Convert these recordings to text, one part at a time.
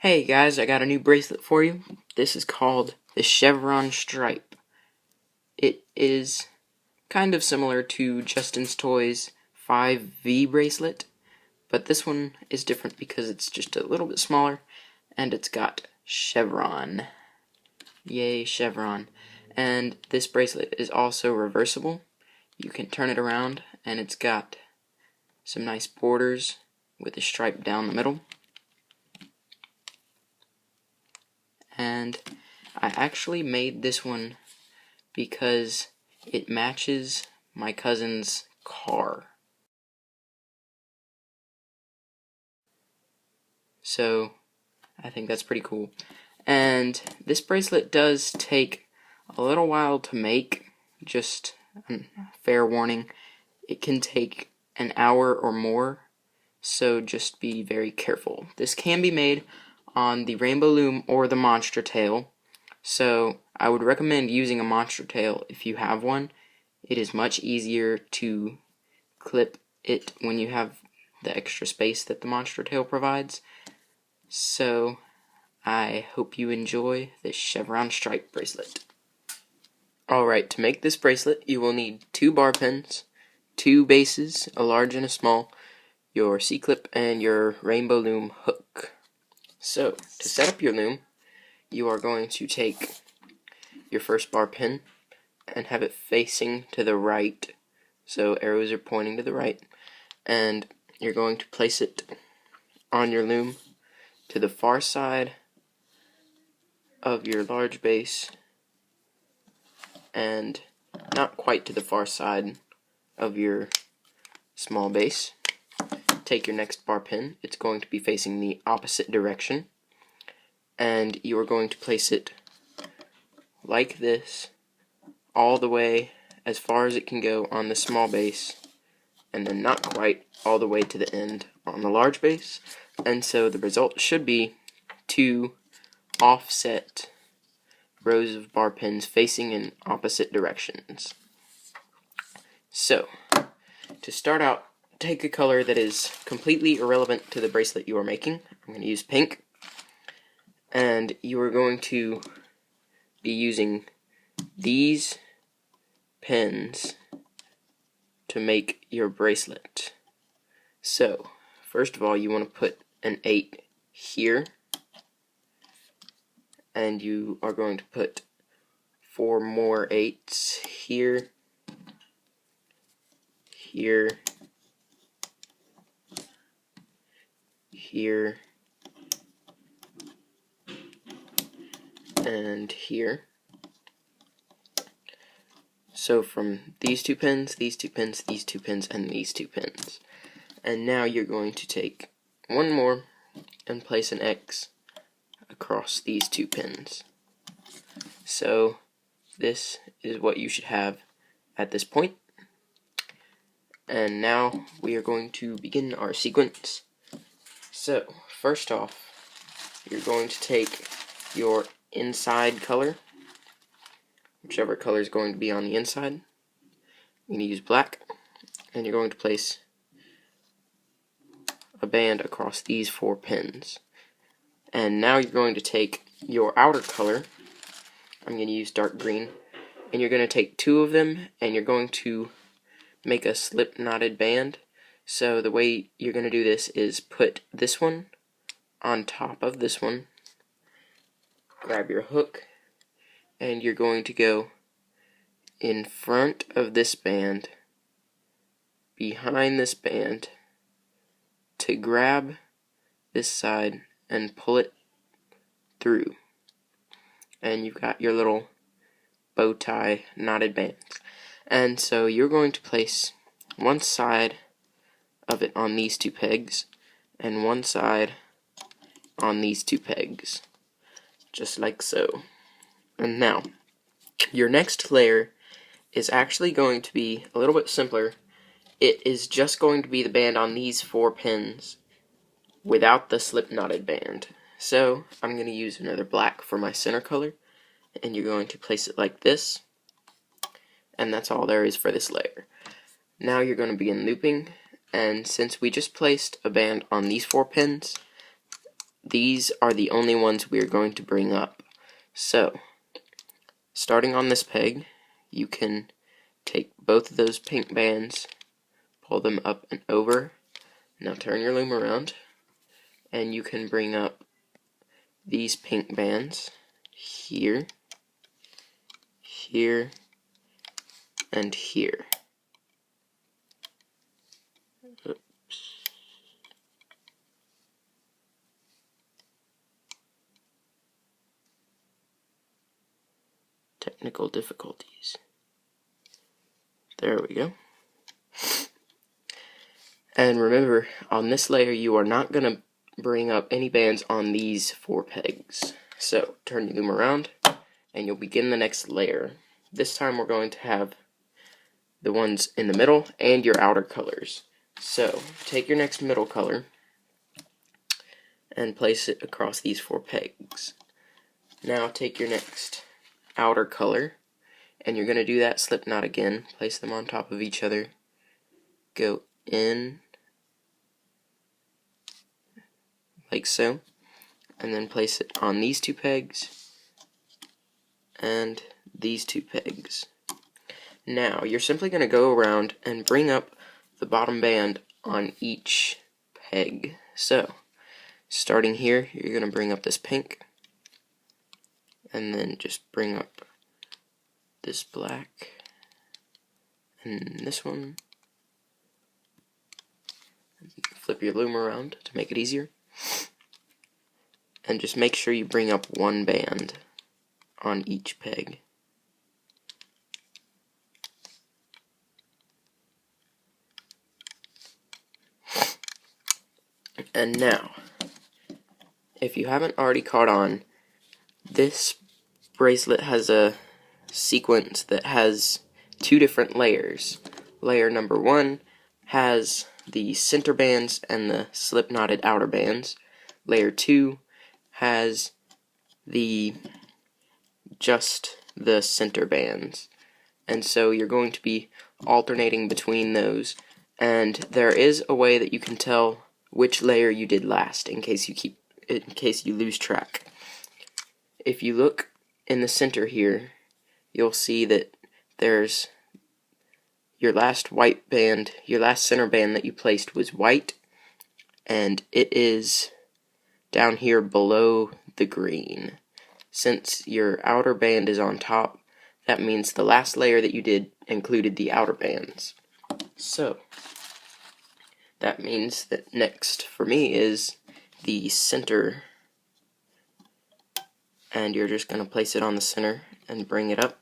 Hey guys, I got a new bracelet for you. This is called the Chevron Stripe. It is kind of similar to Justin's Toys 5V bracelet, but this one is different because it's just a little bit smaller and it's got Chevron. Yay, Chevron. And this bracelet is also reversible. You can turn it around and it's got some nice borders with a stripe down the middle. And I actually made this one because it matches my cousin's car. So I think that's pretty cool. And this bracelet does take a little while to make, just fair warning. It can take an hour or more, so just be very careful. This can be made on the rainbow loom or the monster tail, so I would recommend using a monster tail if you have one. It is much easier to clip it when you have the extra space that the monster tail provides. So I hope you enjoy this Chevron Stripe bracelet. Alright, to make this bracelet you will need 2 bar pins, 2 bases, a large and a small, your C-clip, and your rainbow loom hook. So, to set up your loom, you are going to take your first bar pin and have it facing to the right, so arrows are pointing to the right, and you're going to place it on your loom to the far side of your large base and not quite to the far side of your small base. Take your next bar pin, it's going to be facing the opposite direction, and you are going to place it like this all the way as far as it can go on the small base, and then not quite all the way to the end on the large base. And so the result should be 2 offset rows of bar pins facing in opposite directions. So, to start out, take a color that is completely irrelevant to the bracelet you are making. I'm going to use pink, and you are going to be using these pins to make your bracelet. So, first of all, you want to put an 8 here, and you are going to put 4 more 8s here, here, here, and here. So from these 2 pins, these 2 pins, these 2 pins, and these 2 pins. And now you're going to take one more and place an X across these 2 pins. So this is what you should have at this point. And now we are going to begin our sequence. So first off, you're going to take your inside color, whichever color is going to be on the inside. You're going to use black, and you're going to place a band across these 4 pins. And now you're going to take your outer color, I'm going to use dark green, and you're going to take 2 of them and you're going to make a slip knotted band. So the way you're going to do this is put this one on top of this one, grab your hook, and you're going to go in front of this band, behind this band, to grab this side and pull it through. And you've got your little bow tie knotted bands. And so you're going to place one side of it on these 2 pegs and one side on these 2 pegs, just like so. And now your next layer is actually going to be a little bit simpler. It is just going to be the band on these 4 pins without the slip knotted band. So I'm going to use another black for my center color, and you're going to place it like this, and that's all there is for this layer. Now you're going to begin looping, and since we just placed a band on these 4 pins, these are the only ones we are going to bring up. So, starting on this peg, you can take both of those pink bands, pull them up and over. Now turn your loom around, and you can bring up these pink bands here, here, and here. Oops. Technical difficulties. There we go. And remember, on this layer you are not going to bring up any bands on these 4 pegs. So turn your loom around and you'll begin the next layer. This time we're going to have the ones in the middle and your outer colors. So take your next middle color and place it across these 4 pegs. Now take your next outer color, and you're going to do that slip knot again. Place them on top of each other, go in like so, and then place it on these 2 pegs and these 2 pegs. Now you're simply going to go around and bring up the bottom band on each peg. So starting here, you're going to bring up this pink, and then just bring up this black, and this one. Flip your loom around to make it easier, and just make sure you bring up 1 band on each peg. And now, if you haven't already caught on, this bracelet has a sequence that has 2 different layers. Layer number 1 has the center bands and the slip knotted outer bands. Layer 2 has just the center bands. And so you're going to be alternating between those. And there is a way that you can tell which layer you did last in case you lose track. If you look in the center here, you'll see that there's your last white band, your last center band that you placed was white, and it is down here below the green. Since your outer band is on top, that means the last layer that you did included the outer bands. So that means that next for me is the center, and you're just going to place it on the center and bring it up.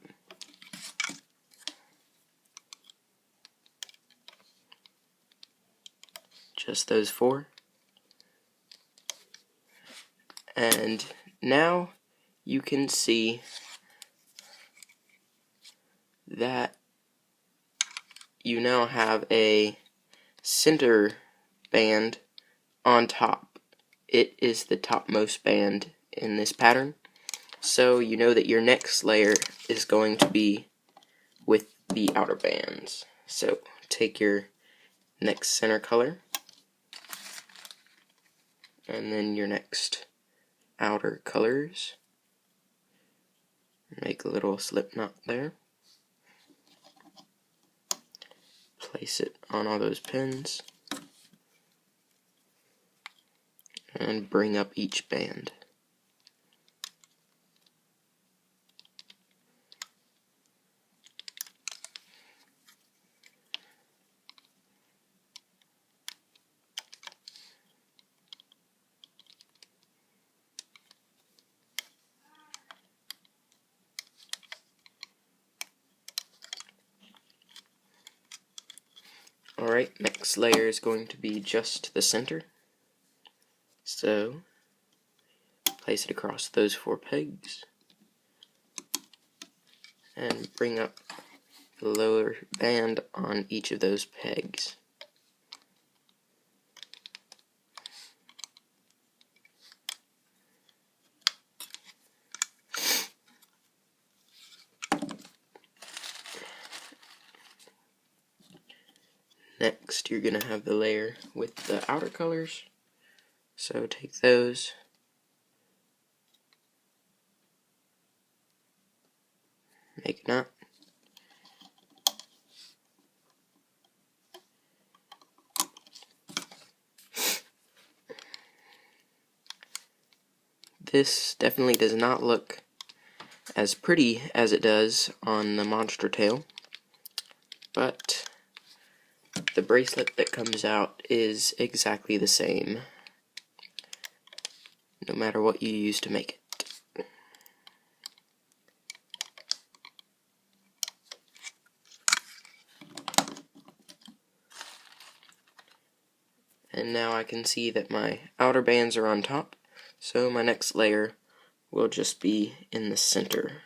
Just those 4. And now you can see that you now have a center band on top. It is the topmost band in this pattern. So you know that your next layer is going to be with the outer bands. So take your next center color, and then your next outer colors. Make a little slip knot there. Place it on all those pins, and bring up each band. Alright, next layer is going to be just the center. So, place it across those 4 pegs, and bring up the lower band on each of those pegs. Next, you're going to have the layer with the outer colors. So take those make a knot. This definitely does not look as pretty as it does on the monster tail, but the bracelet that comes out is exactly the same, no matter what you use to make it. And now I can see that my outer bands are on top, so my next layer will just be in the center.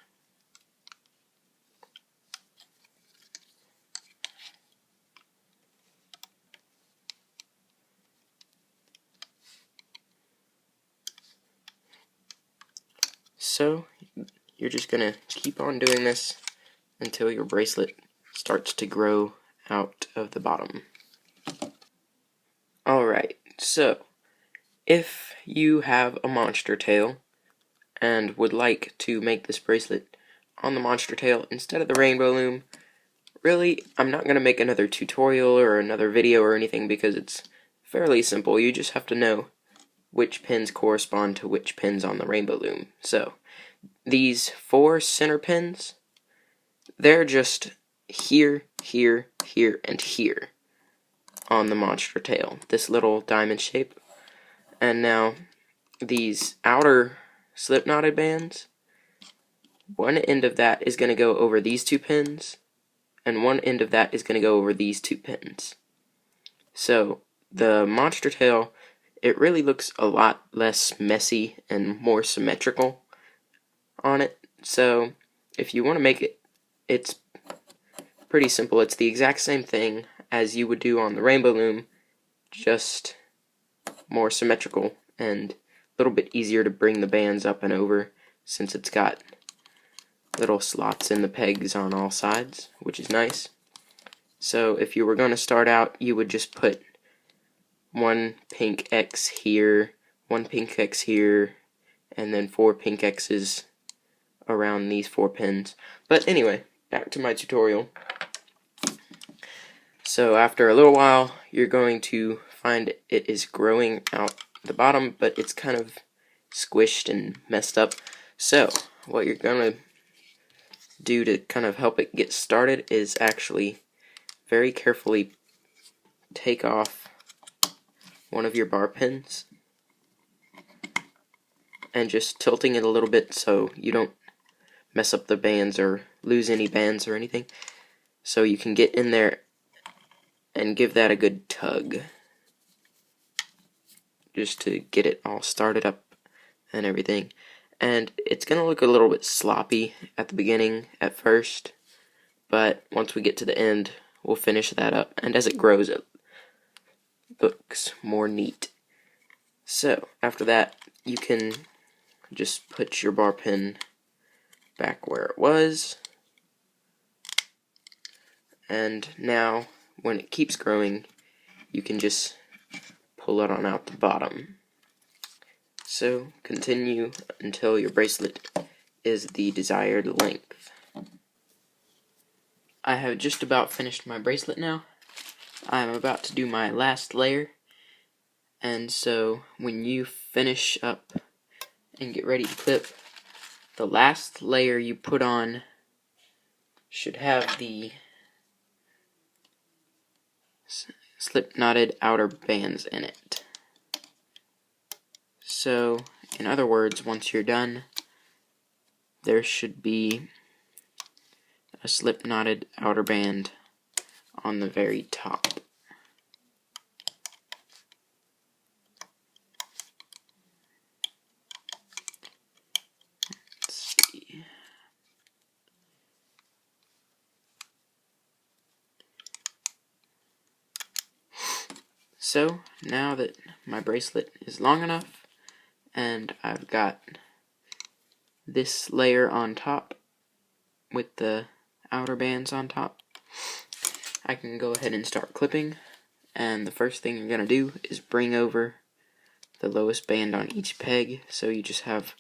So you're just going to keep on doing this until your bracelet starts to grow out of the bottom. Alright, so if you have a monster tail and would like to make this bracelet on the monster tail instead of the rainbow loom, really, I'm not going to make another tutorial or another video or anything because it's fairly simple. You just have to know which pins correspond to which pins on the rainbow loom. So, these 4 center pins, they're just here, here, here, and here on the monster tail, this little diamond shape. And now, these outer slip knotted bands, one end of that is going to go over these 2 pins, and one end of that is going to go over these 2 pins. So, the monster tail, it really looks a lot less messy and more symmetrical on it. So, if you want to make it, it's pretty simple. It's the exact same thing as you would do on the rainbow loom, just more symmetrical and a little bit easier to bring the bands up and over since it's got little slots in the pegs on all sides, which is nice. So if you were going to start out, you would just put 1 pink X here, 1 pink X here, and then 4 pink X's around these 4 pins. But anyway, back to my tutorial. So after a little while, you're going to find it is growing out the bottom, but it's kind of squished and messed up. So what you're going to do to kind of help it get started is actually very carefully take off one of your bar pins and just tilting it a little bit so you don't mess up the bands or lose any bands or anything. So you can get in there and give that a good tug just to get it all started up and everything. And it's going to look a little bit sloppy at the beginning at first, but once we get to the end, we'll finish that up. And as it grows, it looks more neat. So after that, you can just put your bar pin back where it was. And now, when it keeps growing, you can just pull it on out the bottom. So continue until your bracelet is the desired length. I have just about finished my bracelet now. I'm about to do my last layer, and so when you finish up and get ready to clip, the last layer you put on should have the slip knotted outer bands in it. So, in other words, once you're done, there should be a slip knotted outer band on the very top. Let's see. So, now that my bracelet is long enough, and I've got this layer on top with the outer bands on top, I can go ahead and start clipping. And the first thing you're going to do is bring over the lowest band on each peg, so you just have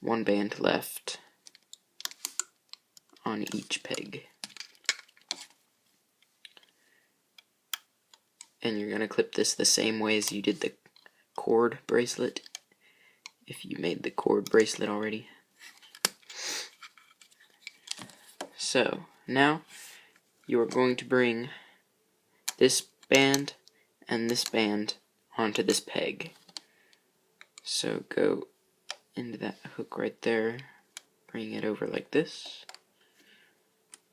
1 band left on each peg. And you're going to clip this the same way as you did the cord bracelet, if you made the cord bracelet already. So now you are going to bring this band and this band onto this peg. So go into that hook right there, bring it over like this,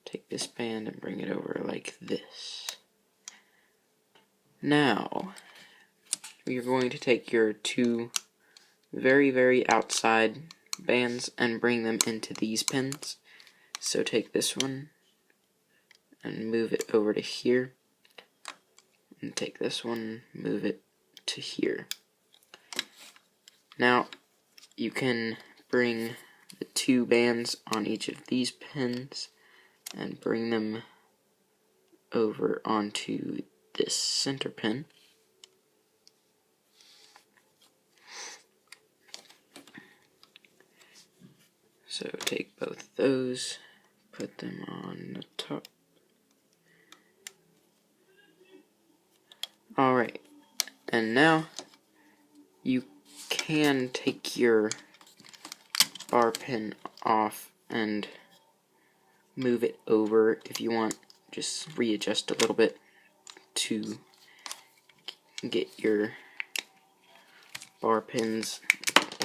take this band and bring it over like this. Now you're going to take your two very outside bands and bring them into these pins. So take this one and move it over to here, and take this one, move it to here. Now you can bring the two bands on each of these pins and bring them over onto this center pin. So take both those, put them on the top. Alright, and now you can take your bar pin off and move it over if you want. Just readjust a little bit to get your bar pins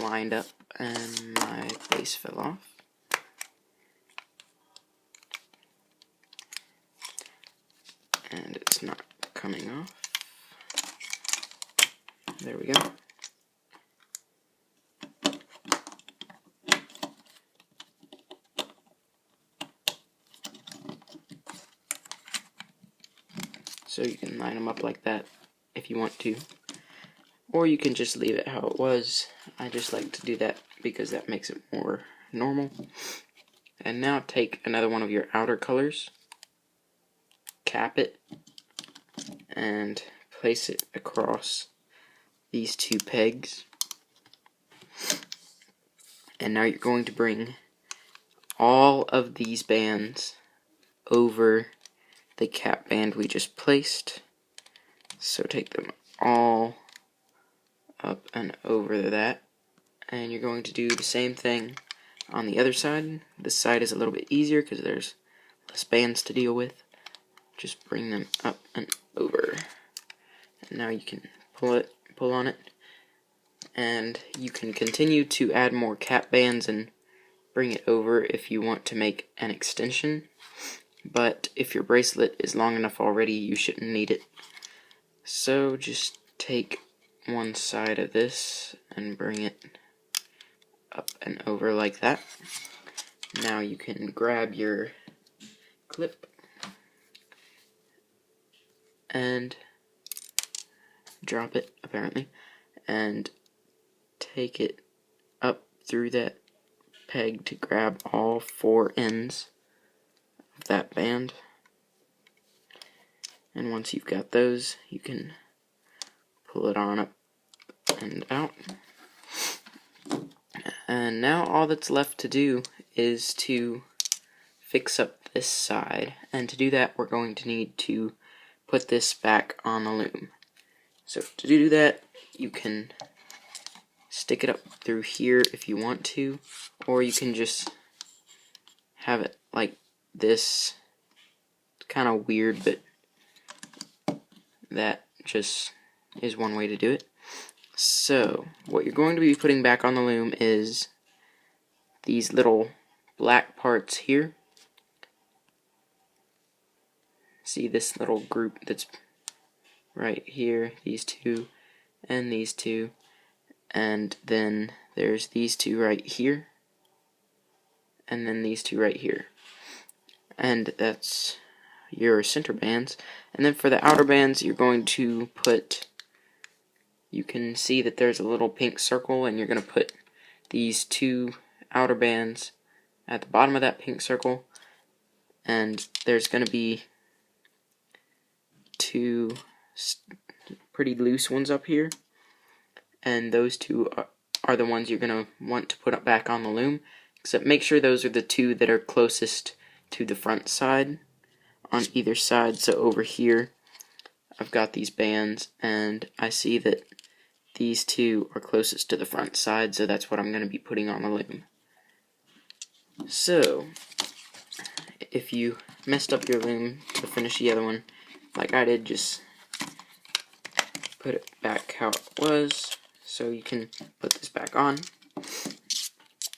lined up. And my base fell off. And it's not coming off. There we go. So you can line them up like that if you want to. Or you can just leave it how it was. I just like to do that because that makes it more normal. And now take another one of your outer colors, cap it, and place it across these two pegs. And now you're going to bring all of these bands over the cap band we just placed. So take them all up and over that, and you're going to do the same thing on the other side. This side is a little bit easier because there's less bands to deal with. Just bring them up and over, and now you can pull on it, and you can continue to add more cap bands and bring it over if you want to make an extension, but if your bracelet is long enough already, you shouldn't need it. So just take one side of this and bring it up and over like that. Now you can grab your clip and drop it, apparently, and take it up through that peg to grab all four ends of that band. And once you've got those, you can pull it on up and out. And now all that's left to do is to fix up this side. And to do that, we're going to need to put this back on the loom. So to do that, you can stick it up through here if you want to, or you can just have it like this. It's kind of weird, but that just is one way to do it. So what you're going to be putting back on the loom is these little black parts here. See this little group that's right here, these two and these two, and then there's these two right here, and then these two right here, and that's your center bands. And then for the outer bands, you're going to put, you can see that there's a little pink circle, and you're going to put these two outer bands at the bottom of that pink circle, and there's going to be two pretty loose ones up here, and those two are the ones you're going to want to put up back on the loom, except make sure those are the two that are closest to the front side on either side. So over here I've got these bands, and I see that these two are closest to the front side, so that's what I'm going to be putting on the loom. So if you messed up your loom to finish the other one like I did, just put it back how it was, so you can put this back on,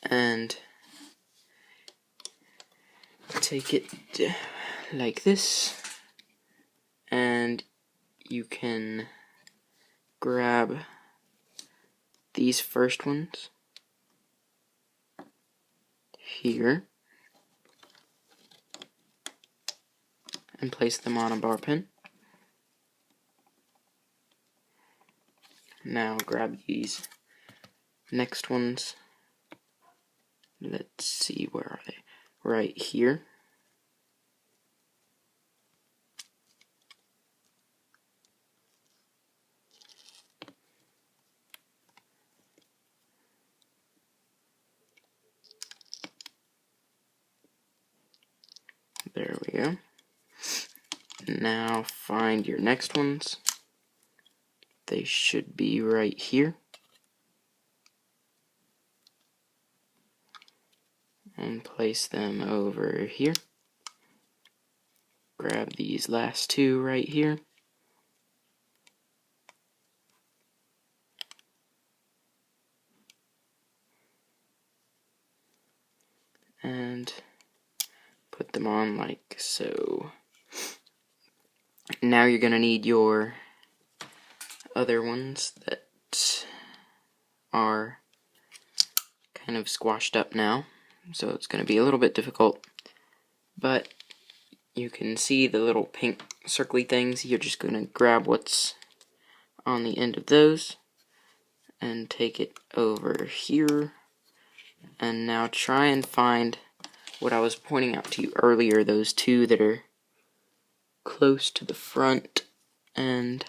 and take it like this, and you can grab these first ones here and place them on a bar pin. Now grab these next ones. Let's see, where are they? Right here. There we go. Now find your next ones. They should be right here. And place them over here. Grab these last two right here. And put them on like so. Now you're going to need your other ones that are kind of squashed up now, so it's going to be a little bit difficult, but you can see the little pink circly things. You're just going to grab what's on the end of those and take it over here, and now try and find what I was pointing out to you earlier, those two that are close to the front, and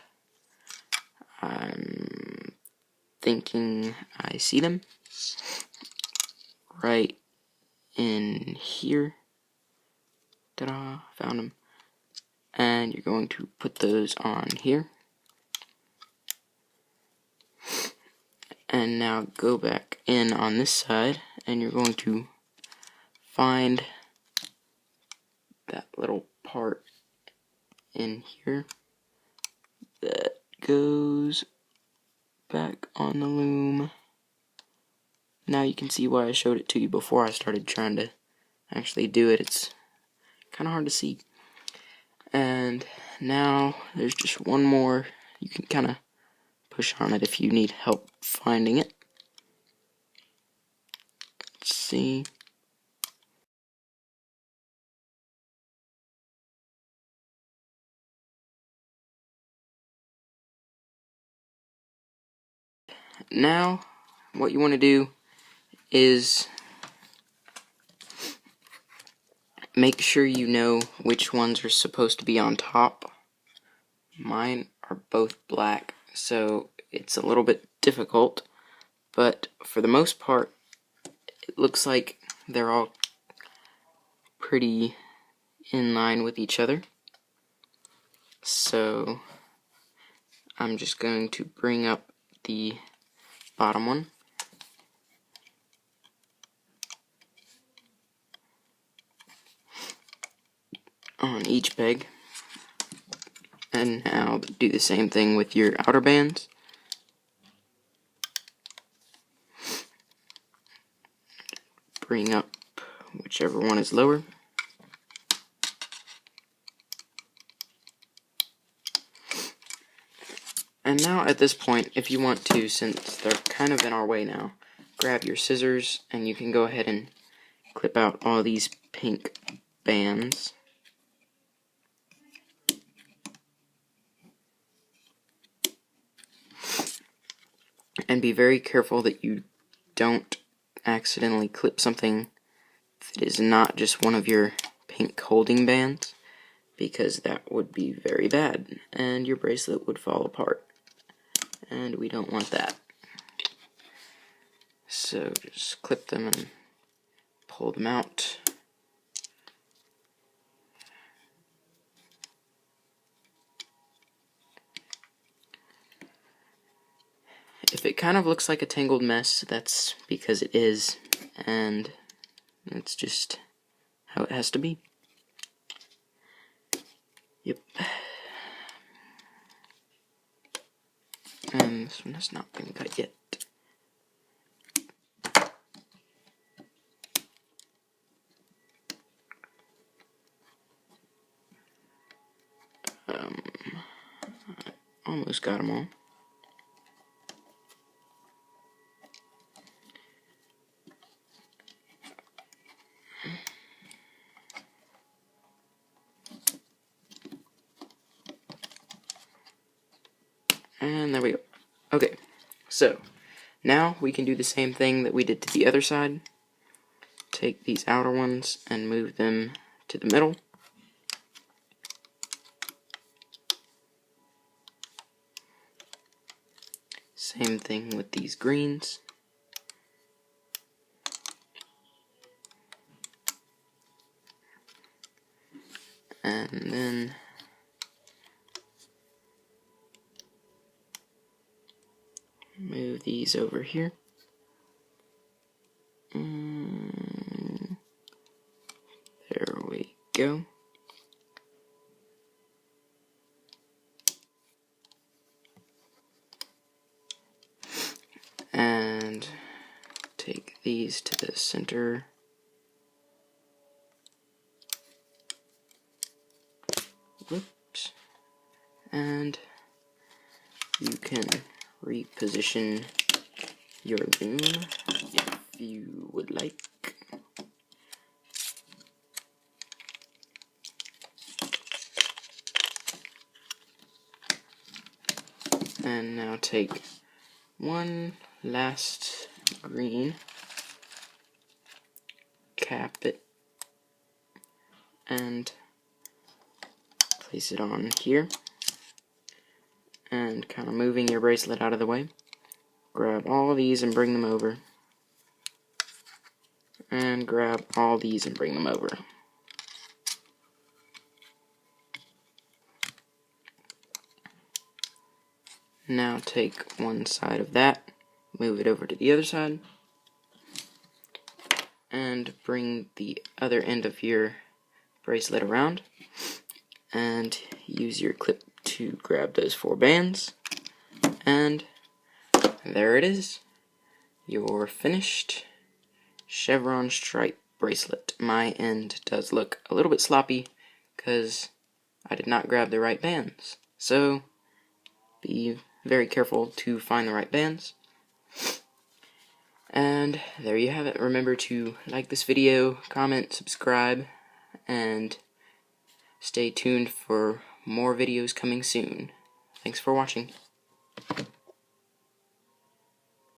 I'm thinking I see them right in here. Ta-da, found them. And you're going to put those on here. And now go back in on this side, and you're going to find that little part in here that goes back on the loom. Now you can see why I showed it to you before I started trying to actually do it. It's kind of hard to see. And now there's just one more. You can kind of push on it if you need help finding it. Let's see. Now what you want to do is make sure you know which ones are supposed to be on top. Mine are both black, so it's a little bit difficult, but for the most part it looks like they're all pretty in line with each other. So I'm just going to bring up the bottom one, on each peg, and now do the same thing with your outer bands. Bring up whichever one is lower. And now at this point, if you want to, since they're kind of in our way now, grab your scissors and you can go ahead and clip out all these pink bands. And be very careful that you don't accidentally clip something that is not just one of your pink holding bands, because that would be very bad and your bracelet would fall apart, and we don't want that. So just clip them and pull them out. If it kind of looks like a tangled mess, that's because it is, and that's just how it has to be. Yep. And this one has not been cut yet. Almost got them all. And there we go. Okay, so now we can do the same thing that we did to the other side. Take these outer ones and move them to the middle. Same thing with these greens. And then move these over here. There we go. And take these to the center. Whoops. And you can reposition your loom if you would like. And now take one last green, cap it, and place it on here, and kind of moving your bracelet out of the way. Grab all of these and bring them over, and grab all these and bring them over. Now take one side of that, move it over to the other side, and bring the other end of your bracelet around, and use your clip to grab those 4 bands, and there it is, your finished chevron stripe bracelet. My end does look a little bit sloppy because I did not grab the right bands, so be very careful to find the right bands. And there you have it. Remember to like this video, comment, subscribe, and stay tuned for more videos coming soon. Thanks for watching.